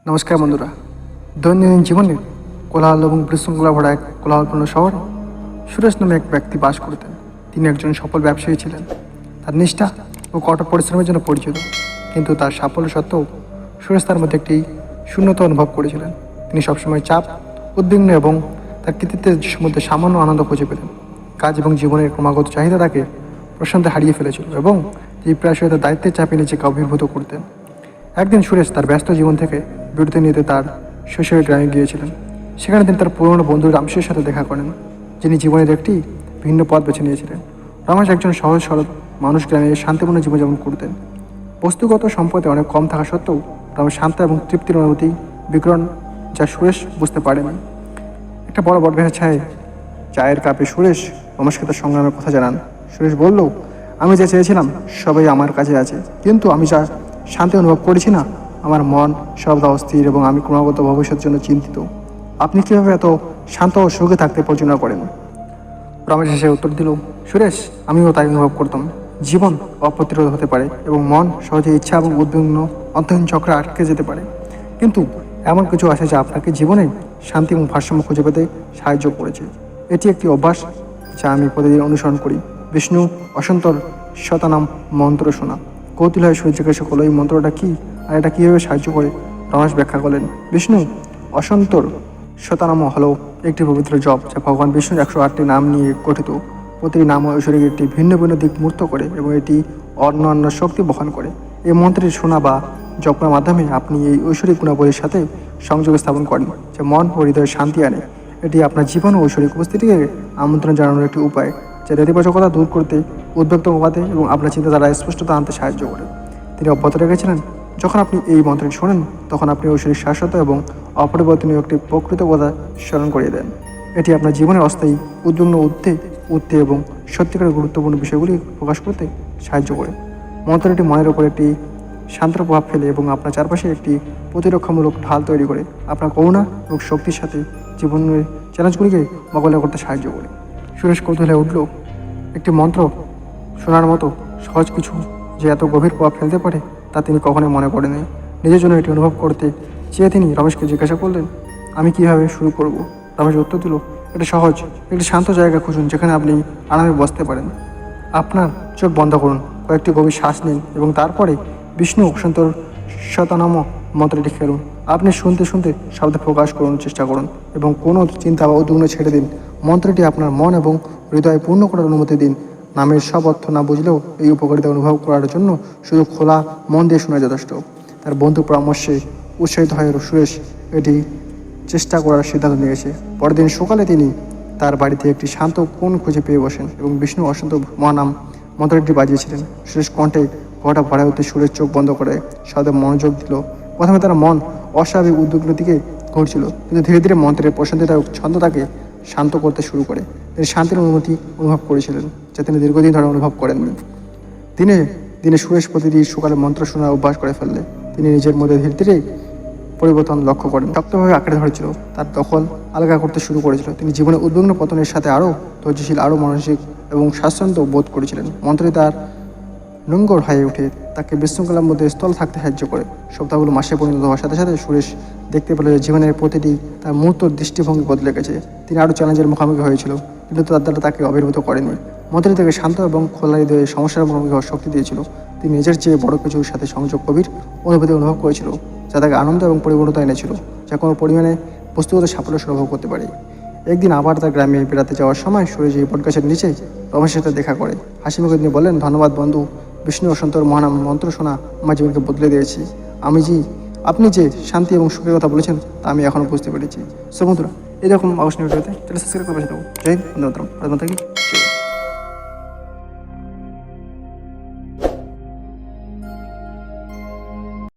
নমস্কার বন্ধুরা। দৈনন্দিন জীবনে কোলাহল এবং বিশৃঙ্খলা ভরা এক কোলাহলপূর্ণ শহরে সুরেশ নামে এক ব্যক্তি বাস করতেন। তিনি একজন সফল ব্যবসায়ী ছিলেন। তার নিষ্ঠা ও কঠোর পরিশ্রমের জন্য পরিচিত, কিন্তু তার সাফল্য সত্ত্বেও সুরেশ তার মধ্যে একটি শূন্যতা অনুভব করেছিলেন। তিনি সবসময় চাপ, উদ্বিগ্ন এবং তার কৃতিত্বের মধ্যে সামান্য আনন্দ খুঁজে পেলেন। কাজ এবং জীবনের ক্রমাগত চাহিদা তাকে প্রশান্তি হারিয়ে ফেলেছিল এবং তিনি প্রায়শই তার দায়িত্বের চাপে নিজেকে অভিভূত করতেন। একদিন সুরেশ তার ব্যস্ত জীবন থেকে বিরতি নিতে তার শৈশবের গ্রামে গিয়েছিলেন। সেখানে তিনি তার পুরনো বন্ধু রামেশের সাথে দেখা করেন, যিনি জীবনের একটি ভিন্ন পথ বেছে নিয়েছিলেন। রমেশ একজন সহজ সরল মানুষ, গ্রামে শান্তিপূর্ণ জীবনযাপন করতেন। বস্তুগত সম্পদে অনেক কম থাকা সত্ত্বেও রমেশ শান্ত এবং তৃপ্তির অনুভূতি বিকরণ, যা সুরেশ বুঝতে পারেনি। একটা বড় বটগাছের ছায় চায়ের কাপে সুরেশ রমেশকে তার সংগ্রামের কথা জানান। সুরেশ বলল, আমি যা চেয়েছিলাম সবাই আমার কাছে আছে, কিন্তু আমি যা শান্তি অনুভব করেছি না, আমার মন সর্বদা অস্থির এবং আমি ক্রমাগত ভবিষ্যতের জন্য চিন্তিত। আপনি কীভাবে এত শান্ত ও সুখে থাকতে পরিচালনা করেন? রমেশ হেসে উত্তর দিল, সুরেশ, আমিও তাই অনুভব করতাম। জীবন অপ্রতিরোধ হতে পারে এবং মন সহজে ইচ্ছা এবং উদ্বিগ্ন অন্তহীন চক্রে আটকে যেতে পারে, কিন্তু এমন কিছু আছে যা আপনাকে জীবনে শান্তি এবং ভারসাম্য খুঁজে পেতে সাহায্য করেছে। এটি একটি অভ্যাস যা আমি প্রতিদিন অনুসরণ করি। বিষ্ণু অসন্তর শতানাম মন্ত্র শোনা। কৌতূহল হয়ে সুরেশ জিজ্ঞাসা করলো, এই মন্ত্রটা কি আর এটা কীভাবে সাহায্য করে? রমেশ ব্যাখ্যা করলেন, বিষ্ণু অসন্তর শতানাম হলো একটি পবিত্র জপ, যা ভগবান বিষ্ণুর 108টি নাম নিয়ে গঠিত। প্রতিটি নাম ঐশ্বরিক একটি ভিন্ন ভিন্ন দিক মূর্ত করে এবং এটি অন্যান্য শক্তি বহন করে। এই মন্ত্রটি শোনা বা জপের মাধ্যমে আপনি এই ঐশ্বরিক গুণাবলীর সাথে সংযোগ স্থাপন করেন, যা মন ও হৃদয়ে শান্তি আনে। এটি আপনার জীবন ও ঐশ্বরিক উপস্থিতিকে আমন্ত্রণ জানানোর একটি উপায়, যা নেতিবাচকতা দূর করতে, উদ্বেগ কমাতে এবং আপনার চিন্তাধারা স্পষ্টতা আনতে সাহায্য করে। তিনি অব্যাহত রেখেছিলেন, যখন আপনি এই মন্ত্রটি শোনেন, তখন আপনি ঐশ্বরিক শাশ্বত এবং অপরিবর্তনীয় একটি প্রকৃত কথা স্মরণ করিয়ে দেন। এটি আপনার জীবনের অস্থায়ী উদ্বিগ্ন উঠতে এবং সত্যিকারের গুরুত্বপূর্ণ বিষয়গুলি প্রকাশ করতে সাহায্য করে। মন্ত্রটি মনের উপর একটি শান্ত প্রভাব ফেলে এবং আপনার চারপাশে একটি প্রতিরক্ষামূলক ঢাল তৈরি করে আপনার করুণা এবং শক্তির সাথে জীবনের চ্যালেঞ্জগুলিকে মোকাবিলা করতে সাহায্য করে। সুরেশ কৌতূহলে উঠল, একটি মন্ত্র শোনার মতো সহজ কিছু যে এত গভীর প্রভাব ফেলতে পারে তা তিনি কখনোই মনে করেননি। নিজের জন্য এটি অনুভব করতে চেয়ে তিনি রমেশকে জিজ্ঞাসা করলেন, আমি কীভাবে শুরু করব? রমেশ উত্তর দিল, এটা সহজ। একটি শান্ত জায়গা খুঁজুন যেখানে আপনি আরামে বসতে পারেন। আপনার চোখ বন্ধ করুন, কয়েকটি গভীর শ্বাস নিন এবং তারপরে বিষ্ণু অসন্তর শতনাম মন্ত্রটি খেলুন। আপনি শুনতে শুনতে শব্দ প্রকাশ করুন চেষ্টা করুন এবং কোনো চিন্তা বা উদ্বিগ্ন ছেড়ে দিন। মন্ত্রটি আপনার মন এবং হৃদয় পূর্ণ করার অনুমতি দিন। নামের সব অর্থ না বুঝলেও এই উপকারিতা অনুভব করার জন্য শুধু খোলা মন দিয়ে শোনা যথেষ্ট। তার বন্ধু পরামর্শে উৎসাহিত হয়ে সুরেশ এটি চেষ্টা করার সিদ্ধান্ত নিয়েছে। পরের দিন সকালে তিনি তার বাড়িতে একটি শান্ত কোণ খুঁজে পেয়ে বসেন এবং বিষ্ণু অসন্ত মহানাম মন্ত্রটি বাজিয়েছিলেন। সুরেশ কণ্ঠে ঘটা ভরা হতে সুরেশ চোখ বন্ধ করে শব্দে মনোযোগ দিল। প্রথমে তার মন অস্বাভাবিক উদ্বিগ্নের দিকে ঘুরছিল, কিন্তু ধীরে ধীরে মন্ত্রের প্রশান্তিদায়ক ছন্দ তাকে শান্ত করতে শুরু করে। তিনি শান্তির অনুভূতি অনুভব করেছিলেন, যা তিনি দীর্ঘদিন ধরে অনুভব করেননি। দিনে দিনে সুরেশ প্রতিদিন সকালে মন্ত্র শোনার অভ্যাস করে ফেললে তিনি নিজের মধ্যে ধীরে ধীরে পরিবর্তন লক্ষ্য করেন। শক্তভাবে আঁকড়ে ধরেছিল, তার দখল আলগা করতে শুরু করেছিল। তিনি জীবনে উদ্বিগ্ন পতনের সাথে আরও ধৈর্যশীল, আরও মানসিক এবং স্বাচ্ছন্দ্য বোধ করেছিলেন। মন্ত্রটি তার নোঙ্গর হয়ে উঠে তাকে বিশৃঙ্খলার মধ্যে স্থল থাকতে সাহায্য করে। সপ্তাহগুলো মাসে পরিণত হওয়ার সাথে সাথে সুরেশ দেখতে পেল যে জীবনের প্রতিটি তার মুহূর্ত দৃষ্টিভঙ্গি বদলে গেছে। তিনি আরও চ্যালেঞ্জের মুখোমুখি হয়েছিল, কিন্তু তার দ্বারা তাকে অবির্ভূত করেনি। মন্ত্রটি তাকে শান্ত এবং খোলা হৃদয়ে সমস্যার মুখোমুখি হওয়ার শক্তি দিয়েছিল। তিনি নিজের চেয়ে বড় কিছুর সাথে সংযোগ গভীর অনুভূতি অনুভব করেছিল, যা তাকে আনন্দ এবং পরিপূর্ণতা এনেছিল, যা কোনো পরিমাণে বস্তুগত সাফল্য অনুভব করতে পারে। একদিন আবার তার গ্রামে বেড়াতে যাওয়ার সময় সুরেশ এই বটগাছের নিচে রমেশের সাথে দেখা করে। হাসি মুখে তিনি বললেন, ধন্যবাদ বন্ধু, বিষ্ণু অসন্তর মহানাম মন্ত্র শোনা আমার জীবনকে বদলে দিয়েছি। আপনি যে শান্তি এবং সুখের কথা বলেছেন তা আমি এখনও বুঝতে পেরেছি। সো বন্ধুরা, এরকম আকর্ষণীয় ভিডিওতে চ্যানেল সাবস্ক্রাইব করে পাশে থাকুন। জয় হিন্দ, বন্দে মাতরম।